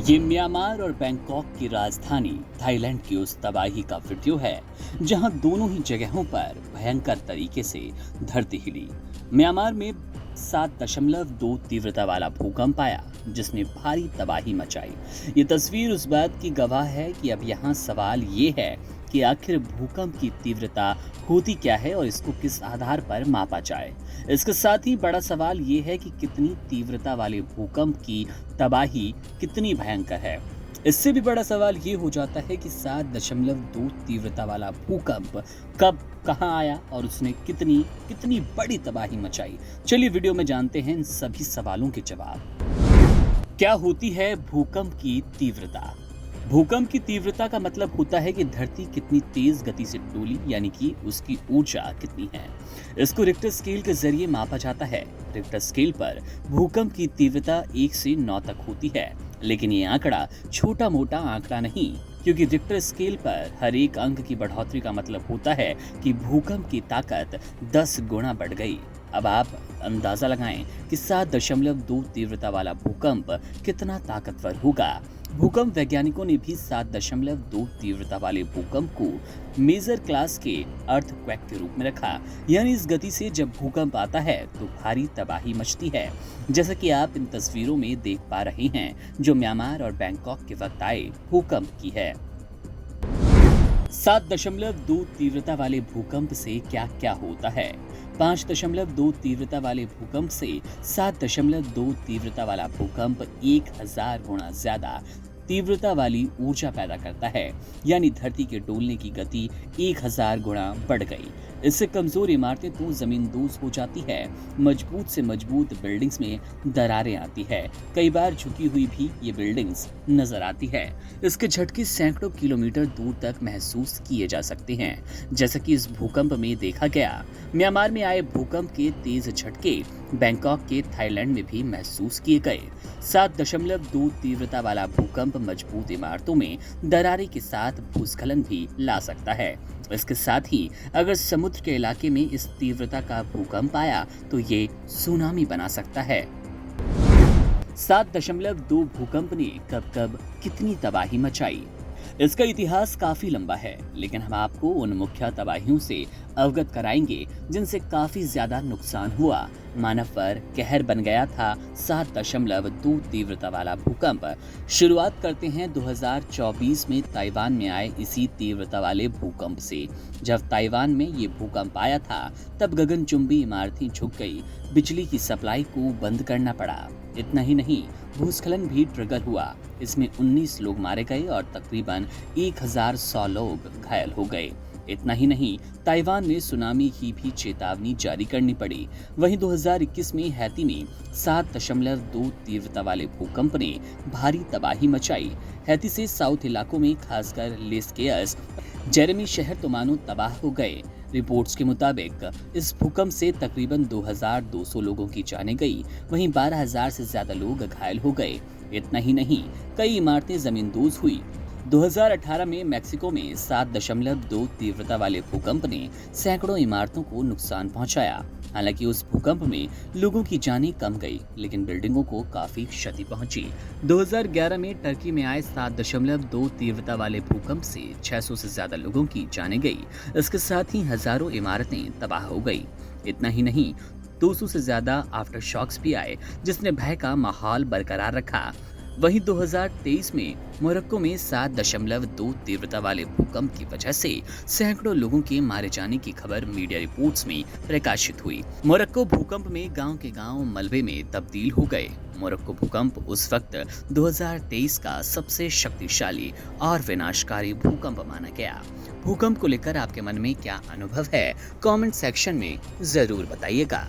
ये म्यांमार और बैंकॉक की राजधानी थाईलैंड की उस तबाही का वीडियो है जहां दोनों ही जगहों पर भयंकर तरीके से धरती हिली। म्यांमार में 7.2 तीव्रता वाला भूकंप आया जिसने भारी तबाही मचाई। ये तस्वीर उस बात की गवाह है कि अब यहाँ सवाल ये है कि आखिर भूकंप की तीव्रता होती क्या है और इसको किस आधार पर मापा जाए। इसके साथ ही बड़ा सवाल ये है कि कितनी तीव्रता वाले भूकंप की तबाही कितनी भयंकर है। इससे भी बड़ा सवाल ये हो जाता है कि 7.2 तीव्रता वाला भूकंप कब कहाँ आया और उसने कितनी कितनी बड़ी तबाही मचाई। चलिए वीडियो में जानते हैं इन सभी सवालों के जवाब। क्या होती है भूकंप की तीव्रता? भूकंप की तीव्रता का मतलब होता है कि धरती कितनी तेज गति से डोली, यानी कि उसकी ऊर्जा कितनी है। इसको रिक्टर स्केल के जरिए मापा जाता है। रिक्टर स्केल पर भूकंप की तीव्रता 1 से 9 तक होती है, लेकिन ये आंकड़ा छोटा मोटा आंकड़ा नहीं, क्योंकि रिक्टर स्केल पर हर एक अंक की बढ़ोतरी का मतलब होता है कि भूकंप की ताकत 10 गुना बढ़ गई। अब आप अंदाजा लगाएं कि 7.2 तीव्रता वाला भूकंप कितना ताकतवर होगा। भूकंप वैज्ञानिकों ने भी 7.2 तीव्रता वाले भूकंप को मेजर क्लास के अर्थक्वेक के रूप में रखा, यानी इस गति से जब भूकंप आता है तो भारी तबाही मचती है, जैसा कि आप इन तस्वीरों में देख पा रहे हैं जो म्यांमार और बैंकॉक के वक्त आए भूकंप की है। 7.2 तीव्रता वाले भूकंप से क्या क्या होता है? 5.2 तीव्रता वाले भूकंप से 7.2 तीव्रता वाला भूकंप 1000 गुना ज्यादा तीव्रता वाली ऊर्जा पैदा करता है, यानी धरती के डोलने की गति 1000 गुना बढ़ गई। इससे कमजोर इमारतें तो जमींदोज हो जाती है, मजबूत से मजबूत बिल्डिंग्स में दरारें आती है, कई बार झुकी हुई भी ये बिल्डिंग्स नजर आती है। इसके झटके सैकड़ों किलोमीटर दूर तक महसूस किए जा सकते हैं, जैसा कि इस भूकंप में देखा गया। म्यांमार में आए भूकंप के तेज झटके बैंकॉक के थाईलैंड में भी महसूस किए गए। 7.2 तीव्रता वाला भूकंप मजबूत इमारतों में दरारे के साथ भूस्खलन भी ला सकता है। इसके साथ ही अगर समुद्र के इलाके में इस तीव्रता का भूकंप आया तो ये सुनामी बना सकता है। 7.2 भूकंप ने कब कब कितनी तबाही मचाई? इसका इतिहास काफी लंबा है, लेकिन हम आपको उन मुख्य तबाहियों से अवगत कराएंगे जिनसे काफी ज्यादा नुकसान हुआ। मानव पर कहर बन गया था 7.2 तीव्रता वाला भूकंप। शुरुआत करते हैं 2024 में ताइवान में आए इसी तीव्रता वाले भूकंप से। जब ताइवान में ये भूकंप आया था तब गगनचुंबी इमारतें झुक गई, बिजली की सप्लाई को बंद करना पड़ा। इतना ही नहीं, भूस्खलन भी ट्रिगर हुआ। इसमें 19 लोग मारे गए और तकरीबन 1100 लोग घायल हो गए। इतना ही नहीं, ताइवान में सुनामी की भी चेतावनी जारी करनी पड़ी। वहीं 2021 में हैती में 7.2 तीव्रता वाले भूकंप ने भारी तबाही मचाई। हैती से साउथ इलाकों में खासकर लेस केयर्स, जेरेमी शहर तो मानो तबाह हो गए। रिपोर्ट्स के मुताबिक इस भूकंप से तकरीबन 2200 लोगों की जानें गई, वहीं 12000 से ज्यादा लोग घायल हो गए। इतना ही नहीं, कई इमारतें जमींदोज हुई। 2018 में मैक्सिको में 7.2 तीव्रता वाले भूकंप ने सैकड़ों इमारतों को नुकसान पहुंचाया। हालांकि उस भूकंप में लोगों की जानें कम गई, लेकिन बिल्डिंगों को काफी क्षति पहुंची। 2011 में टर्की में आए 7.2 तीव्रता वाले भूकंप से 600 से ज्यादा लोगों की जानें गई। इसके साथ ही हजारों इमारतें तबाह हो गई। इतना ही नहीं, 200 से ज्यादा आफ्टर शॉक्स भी आए, जिसने भय का माहौल बरकरार रखा। वहीं 2023 में मोरक्को में 7.2 तीव्रता वाले भूकंप की वजह से सैकड़ों लोगों के मारे जाने की खबर मीडिया रिपोर्ट्स में प्रकाशित हुई। मोरक्को भूकंप में गांव के गांव मलबे में तब्दील हो गए। मोरक्को भूकंप उस वक्त 2023 का सबसे शक्तिशाली और विनाशकारी भूकंप माना गया। भूकंप को लेकर आपके मन में क्या अनुभव है? कमेंट सेक्शन में जरूर बताइएगा।